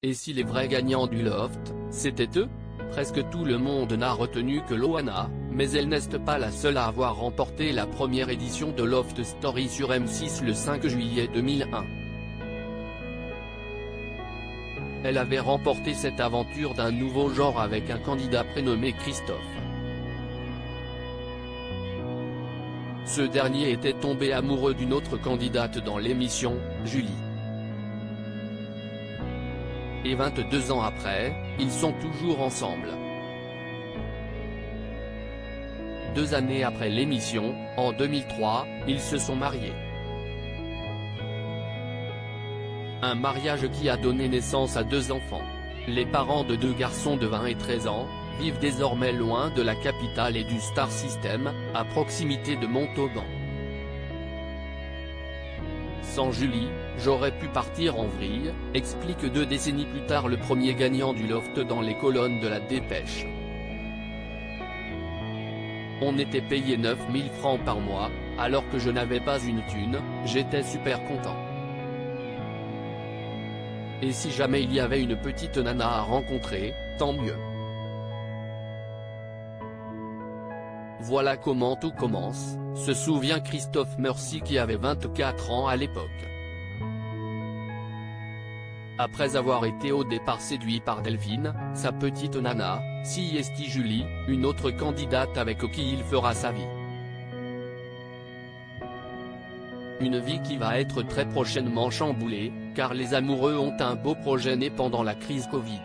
Et si les vrais gagnants du Loft, c'était eux? Presque tout le monde n'a retenu que Loana, mais elle n'est pas la seule à avoir remporté la première édition de Loft Story sur M6 le 5 juillet 2001. Elle avait remporté cette aventure d'un nouveau genre avec un candidat prénommé Christophe. Ce dernier était tombé amoureux d'une autre candidate dans l'émission, Julie. Et 22 ans après, ils sont toujours ensemble. 2 années après l'émission, en 2003, ils se sont mariés. Un mariage qui a donné naissance à 2 enfants. Les parents de 2 garçons de 20 et 13 ans, vivent désormais loin de la capitale et du Star System, à proximité de Montauban. Sans Julie, j'aurais pu partir en vrille, explique 2 décennies plus tard le premier gagnant du Loft dans les colonnes de la Dépêche. On était payé 9 000 francs par mois, alors que je n'avais pas une thune, j'étais super content. Et si jamais il y avait une petite nana à rencontrer, tant mieux. Voilà comment tout commence, se souvient Christophe Mercy qui avait 24 ans à l'époque. Après avoir été au départ séduit par Delphine, sa petite nana, Siesti Julie, une autre candidate avec qui il fera sa vie. Une vie qui va être très prochainement chamboulée, car les amoureux ont un beau projet né pendant la crise Covid.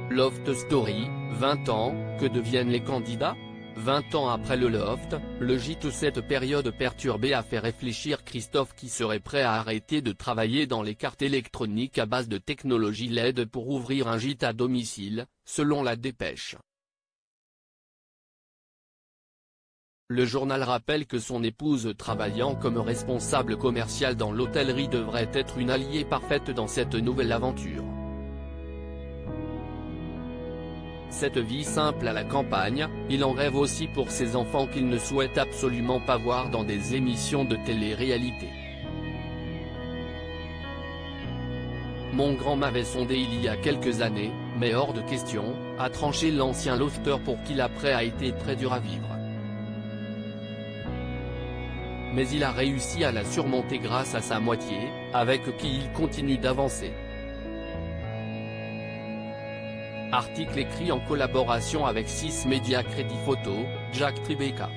Loft Story, 20 ans, que deviennent les candidats? 20 ans après le Loft, le gîte. Cette période perturbée a fait réfléchir Christophe qui serait prêt à arrêter de travailler dans les cartes électroniques à base de technologie LED pour ouvrir un gîte à domicile, selon la Dépêche. Le journal rappelle que son épouse travaillant comme responsable commercial dans l'hôtellerie devrait être une alliée parfaite dans cette nouvelle aventure. Cette vie simple à la campagne, il en rêve aussi pour ses enfants qu'il ne souhaite absolument pas voir dans des émissions de télé-réalité. Mon grand m'avait sondé il y a quelques années, mais hors de question, a tranché l'ancien lofteur pour qui l'après a été très dur à vivre. Mais il a réussi à la surmonter grâce à sa moitié, avec qui il continue d'avancer. Article écrit en collaboration avec 6 Médias Crédit Photo, Jack Tribeca.